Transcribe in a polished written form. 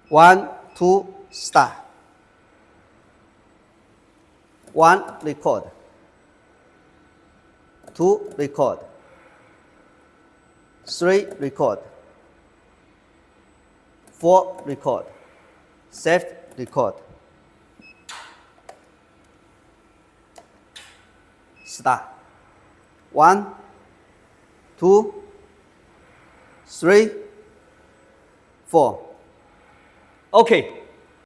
1, 2, start. 1, record. 2, record. 3, record. 4, record. Save, record. Start. 1, 2, 3, 4. OK。